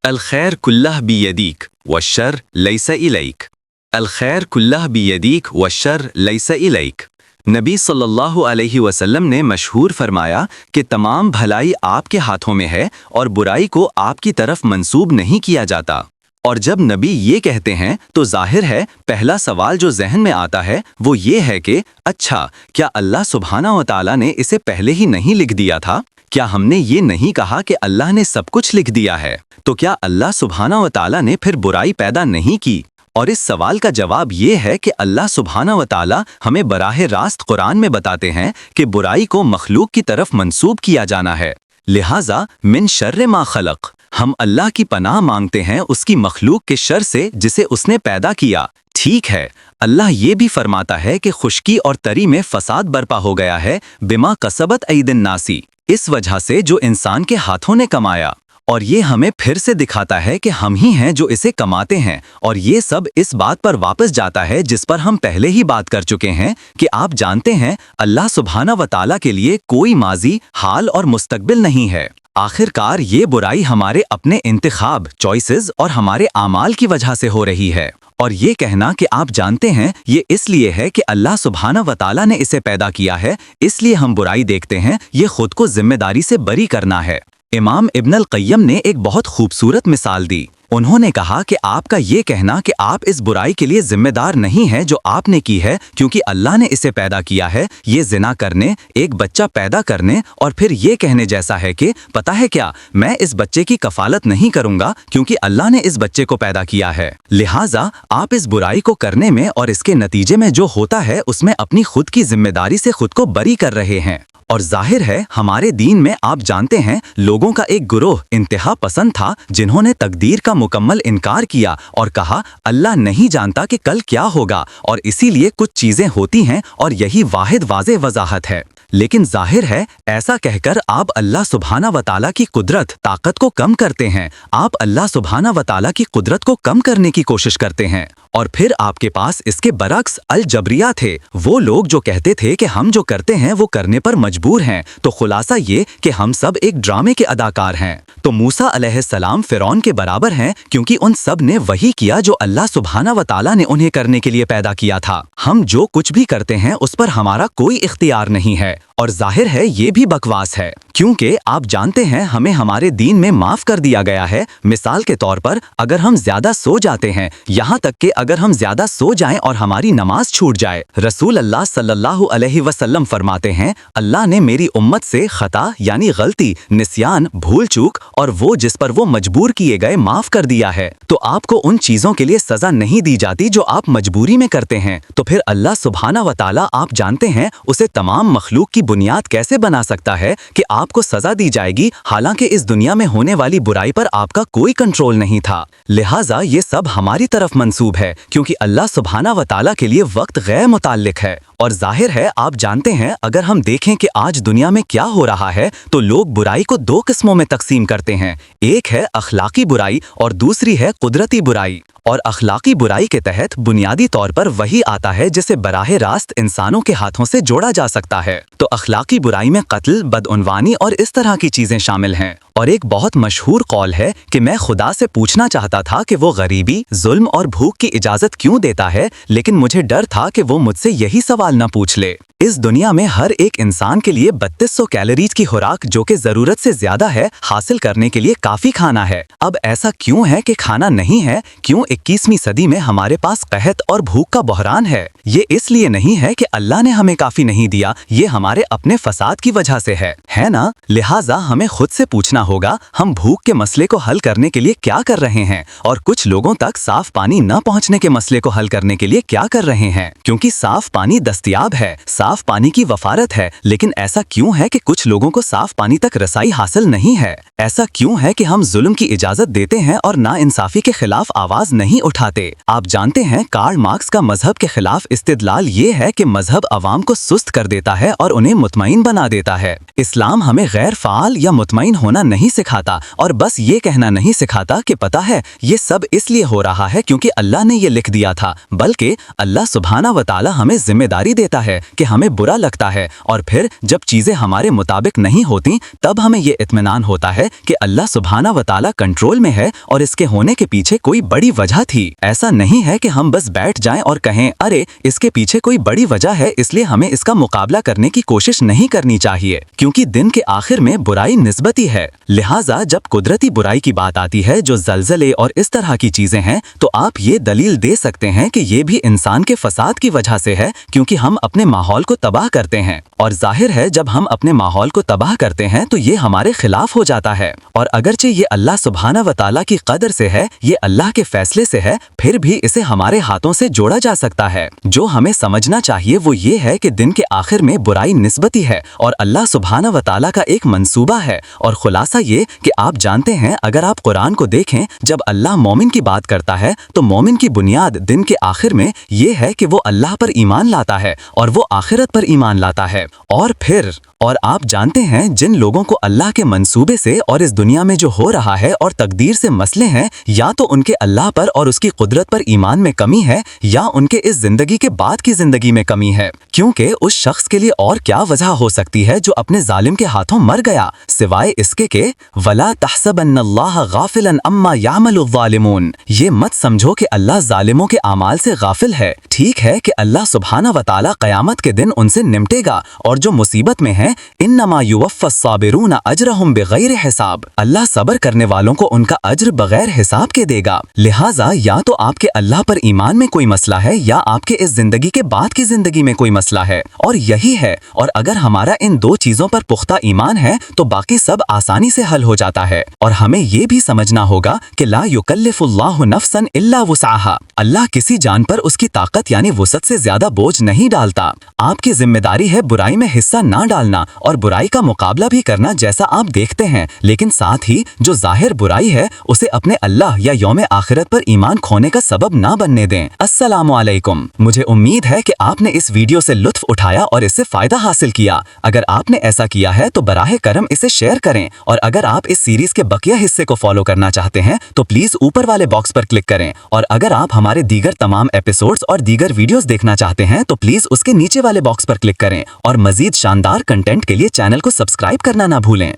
الخیر کلہ بیدیک والشر لیس الیک الخیر کلہ بیدیک والشر لیس الیک نبی صلی اللہ علیہ وسلم نے مشہور فرمایا کہ تمام بھلائی آپ کے ہاتھوں میں ہے اور برائی کو آپ کی طرف منسوب نہیں کیا جاتا۔ اور جب نبی یہ کہتے ہیں تو ظاہر ہے پہلا سوال جو ذہن میں آتا ہے وہ یہ ہے کہ اچھا کیا اللہ سبحانہ و تعالیٰ نے اسے پہلے ہی نہیں لکھ دیا تھا؟ کیا ہم نے یہ نہیں کہا کہ اللہ نے سب کچھ لکھ دیا ہے؟ تو کیا اللہ سبحانہ و تعالیٰ نے پھر برائی پیدا نہیں کی؟ اور اس سوال کا جواب یہ ہے کہ اللہ سبحانہ و تعالیٰ ہمیں براہ راست قرآن میں بتاتے ہیں کہ برائی کو مخلوق کی طرف منسوب کیا جانا ہے، لہٰذا من شر ما خلق، ہم اللہ کی پناہ مانگتے ہیں اس کی مخلوق کے شر سے جسے اس نے پیدا کیا۔ ٹھیک ہے، اللہ یہ بھی فرماتا ہے کہ خشکی اور تری میں فساد برپا ہو گیا ہے بما کسبت اید الناس، اس وجہ سے جو انسان کے ہاتھوں نے کمایا، اور یہ ہمیں پھر سے دکھاتا ہے کہ ہم ہی ہیں جو اسے کماتے ہیں، اور یہ سب اس بات پر واپس جاتا ہے جس پر ہم پہلے ہی بات کر چکے ہیں کہ آپ جانتے ہیں اللہ سبحانہ و تعالیٰ کے لیے کوئی ماضی، حال اور مستقبل نہیں ہے۔ آخر کار یہ برائی ہمارے اپنے انتخاب، چوائسز اور ہمارے اعمال کی وجہ سے ہو رہی ہے، اور یہ کہنا کہ آپ جانتے ہیں یہ اس لیے ہے کہ اللہ سبحانہ و تعالیٰ نے اسے پیدا کیا ہے اس لیے ہم برائی دیکھتے ہیں، یہ خود کو ذمہ داری سے بری کرنا ہے۔ امام ابن القیم نے ایک بہت خوبصورت مثال دی۔ انہوں نے کہا کہ آپ کا یہ کہنا کہ آپ اس برائی کے لیے ذمہ دار نہیں ہے جو آپ نے کی ہے کیونکہ اللہ نے اسے پیدا کیا ہے، یہ زنا کرنے، ایک بچہ پیدا کرنے اور پھر یہ کہنے جیسا ہے کہ پتہ ہے کیا، میں اس بچے کی کفالت نہیں کروں گا کیونکہ اللہ نے اس بچے کو پیدا کیا ہے، لہٰذا آپ اس برائی کو کرنے میں اور اس کے نتیجے میں جو ہوتا ہے اس میں اپنی خود کی ذمہ داری سے خود کو بری کر رہے ہیں۔ اور ظاہر ہے ہمارے دین میں آپ جانتے ہیں لوگوں کا ایک گروہ انتہا پسند تھا جنہوں نے تقدیر کا مکمل انکار کیا اور کہا اللہ نہیں جانتا کہ کل کیا ہوگا اور اسی لیے کچھ چیزیں ہوتی ہیں اور یہی واحد واضح وضاحت ہے۔ لیکن ظاہر ہے ایسا کہہ کر آپ اللہ سبحانہ و تعالیٰ کی قدرت، طاقت کو کم کرتے ہیں، آپ اللہ سبحانہ و تعالیٰ کی قدرت کو کم کرنے کی کوشش کرتے ہیں، اور پھر آپ کے پاس اس کے برعکس الجبریہ تھے، وہ لوگ جو کہتے تھے کہ ہم جو کرتے ہیں وہ کرنے پر مجبور ہیں۔ تو خلاصہ یہ کہ ہم سب ایک ڈرامے کے اداکار ہیں۔ تو موسیٰ علیہ السلام فرعون کے برابر ہیں کیونکہ ان سب نے وہی کیا جو اللہ سبحانہ و تعالیٰ نے انہیں کرنے کے لیے پیدا کیا تھا۔ ہم جو کچھ بھی کرتے ہیں اس پر ہمارا کوئی اختیار نہیں ہے، اور ظاہر ہے یہ بھی بکواس ہے کیونکہ آپ جانتے ہیں ہمیں ہمارے دین میں معاف کر دیا گیا ہے۔ مثال کے طور پر اگر ہم زیادہ سو جاتے ہیں، یہاں تک کہ اگر ہم زیادہ سو جائیں اور ہماری نماز چھوٹ جائے، رسول اللہ صلی اللہ علیہ وسلم فرماتے ہیں اللہ نے میری امت سے خطا یعنی غلطی، نسیان، بھول چوک اور وہ جس پر وہ مجبور کیے گئے معاف کر دیا ہے۔ تو آپ کو ان چیزوں کے لیے سزا نہیں دی جاتی جو آپ مجبوری میں کرتے ہیں، تو پھر اللہ سبحانہ و تعالیٰ آپ جانتے ہیں اسے تمام مخلوق کی بنیاد کیسے بنا سکتا ہے کہ آپ کو سزا دی جائے گی حالانکہ اس دنیا میں ہونے والی برائی پر آپ کا کوئی کنٹرول نہیں تھا۔ لہٰذا یہ سب ہماری طرف منسوب ہے کیونکہ اللہ سبحانہ و تعالیٰ کے لیے وقت غیر متعلق ہے، اور ظاہر ہے آپ جانتے ہیں اگر ہم دیکھیں کہ آج دنیا میں کیا ہو رہا ہے تو لوگ برائی کو دو قسموں میں تقسیم کرتے ہیں، ایک ہے اخلاقی برائی اور دوسری ہے قدرتی برائی۔ اور اخلاقی برائی کے تحت بنیادی طور پر وہی آتا ہے جسے براہ راست انسانوں کے ہاتھوں سے جوڑا جا سکتا ہے۔ تو اخلاقی برائی میں قتل، بدعنوانی اور اس طرح کی چیزیں شامل ہیں۔ اور ایک بہت مشہور قول ہے کہ میں خدا سے پوچھنا چاہتا تھا کہ وہ غریبی، ظلم اور بھوک کی اجازت کیوں دیتا ہے، لیکن مجھے ڈر تھا کہ وہ مجھ سے یہی سوال نہ پوچھ لے۔ اس دنیا میں ہر ایک انسان کے لیے 3200 کیلوریز کی خوراک جو کہ ضرورت سے زیادہ ہے حاصل کرنے کے لیے کافی کھانا ہے۔ اب ایسا کیوں ہے کہ کھانا نہیں ہے؟ کیوں 21ویں صدی میں ہمارے پاس قحط اور بھوک کا بحران ہے؟ یہ اس لیے نہیں ہے کہ اللہ نے ہمیں کافی نہیں دیا، یہ ہمارے اپنے فساد کی وجہ سے ہے نا؟ لہٰذا ہمیں خود سے پوچھنا ہوگا ہم بھوک کے مسئلے کو حل کرنے کے لیے کیا کر رہے ہیں، اور کچھ لوگوں تک صاف پانی نہ پہنچنے کے مسئلے کو حل کرنے کے لیے کیا کر رہے ہیں، کیونکہ صاف پانی دستیاب ہے، صاف پانی کی وفارت ہے، لیکن ایسا کیوں ہے کہ کچھ لوگوں کو صاف پانی تک رسائی حاصل نہیں ہے؟ ایسا کیوں ہے کہ ہم ظلم کی اجازت دیتے ہیں اور ناانصافی کے خلاف آواز نہیں اٹھاتے؟ آپ جانتے ہیں کارل مارکس کا مذہب کے خلاف استدلال یہ ہے کہ مذہب عوام کو سست کر دیتا ہے اور انہیں مطمئن بنا دیتا ہے۔ اسلام ہمیں غیر فعال یا مطمئن ہونا نہیں سکھاتا اور بس یہ کہنا نہیں سکھاتا کہ پتہ ہے یہ سب اس لیے ہو رہا ہے کیونکہ اللہ نے یہ لکھ دیا تھا، بلکہ اللہ سبحانہ و تعالی ہمیں ذمہ داری دیتا ہے کہ ہمیں برا لگتا ہے، اور پھر جب چیزیں ہمارے مطابق نہیں ہوتی تب ہمیں یہ اطمینان ہوتا ہے کہ اللہ سبحانہ و تعالی کنٹرول میں ہے اور اس کے ہونے کے پیچھے کوئی بڑی وجہ تھی۔ ایسا نہیں ہے کہ ہم بس بیٹھ جائیں اور کہیں ارے اس کے پیچھے کوئی بڑی وجہ ہے اس لیے ہمیں اس کا مقابلہ کرنے کی کوشش نہیں کرنی چاہیے، کیونکہ دن کے آخر میں برائی نسبتی ہے۔ لہٰذا جب قدرتی برائی کی بات آتی ہے جو زلزلے اور اس طرح کی چیزیں ہیں تو آپ یہ دلیل دے سکتے ہیں کہ یہ بھی انسان کے فساد کی وجہ سے ہے، کیونکہ ہم اپنے ماحول کو تباہ کرتے ہیں، اور ظاہر ہے جب ہم اپنے ماحول کو تباہ کرتے ہیں تو یہ ہمارے خلاف ہو جاتا ہے، اور اگرچہ یہ اللہ سبحانہ و تعالیٰ کی قدر سے ہے، یہ اللہ کے فیصلے سے ہے، پھر بھی اسے ہمارے ہاتھوں سے جوڑا جا سکتا ہے۔ جو ہمیں سمجھنا چاہیے وہ یہ ہے کہ دن کے آخر میں برائی نسبتی ہے اور اللہ سبحانہ و تعالیٰ کا ایک منصوبہ ہے، اور خلاصہ یہ کہ آپ جانتے ہیں اگر آپ قرآن کو دیکھیں جب اللہ مومن کی بات کرتا ہے تو مومن کی بنیاد دن کے آخر میں یہ ہے کہ وہ اللہ پر ایمان لاتا ہے اور وہ آخرت پر ایمان لاتا ہے، اور آپ جانتے ہیں جن لوگوں کو اللہ کے منصوبے سے اور اس دنیا میں جو ہو رہا ہے اور تقدیر سے مسئلے ہیں، یا تو ان کے اللہ پر اور اس کی قدرت پر ایمان میں کمی ہے یا ان کے اس زندگی کے بعد کی زندگی میں کمی ہے، کیونکہ اس شخص کے لیے اور کیا وجہ ہو سکتی ہے جو اپنے ظالم کے ہاتھوں مر گیا سوائے اس کے کہ وَلَا تَحْسَبَنَّ اللَّهَ غَافِلًا عَمَّا يَعْمَلُ الظَّالِمُونَ، یہ مت سمجھو کہ اللہ ظالموں کے اعمال سے غافل ہے۔ ٹھیک ہے کہ اللہ سبحانہ و تعالیٰ قیامت کے دن ان سے نمٹے گا، اور جو مصیبت میں ہیں انما یوفی الصابرون اجرہم بغیر حساب، اللہ صبر کرنے والوں کو ان کا اجر بغیر حساب کے دے گا۔ لہٰذا یا تو آپ کے اللہ پر ایمان میں کوئی مسئلہ ہے یا آپ کے اس زندگی کے بعد کی زندگی میں کوئی مسئلہ ہے، اور یہی ہے، اور اگر ہمارا ان دو چیزوں پر پختہ ایمان ہے تو باقی سب آسانی سے حل ہو جاتا ہے۔ اور ہمیں یہ بھی سمجھنا ہوگا کہ لا یکلف اللہ نفسا الا وسعها، اللہ کسی جان پر اس کی طاقت یعنی وسعت سے زیادہ بوجھ نہیں ڈالتا۔ آپ کی ذمہ داری ہے برائی میں حصہ نہ ڈالنا اور برائی کا مقابلہ بھی کرنا جیسا آپ دیکھتے ہیں، لیکن ساتھ ہی جو ظاہر برائی ہے اسے اپنے اللہ یا یوم آخرت پر ایمان کھونے کا سبب نہ بننے دیں۔ السلام علیکم، مجھے امید ہے کہ آپ نے اس ویڈیو سے لطف اٹھایا اور اس سے فائدہ حاصل کیا۔ اگر آپ نے ایسا کیا ہے تو براہ کرم اسے شیئر کریں، اور اگر آپ اس سیریز کے بقیہ حصے کو فالو کرنا چاہتے ہیں تو پلیز اوپر والے باکس پر کلک کریں، اور اگر آپ ہمارے دیگر تمام ایپیسوڈز اور دیگر ویڈیوز دیکھنا چاہتے ہیں تو پلیز اس کے نیچے والے باکس پر کلک کریں، اور مزید شاندار کنٹینٹ کے لیے چینل کو سبسکرائب کرنا نہ بھولیں۔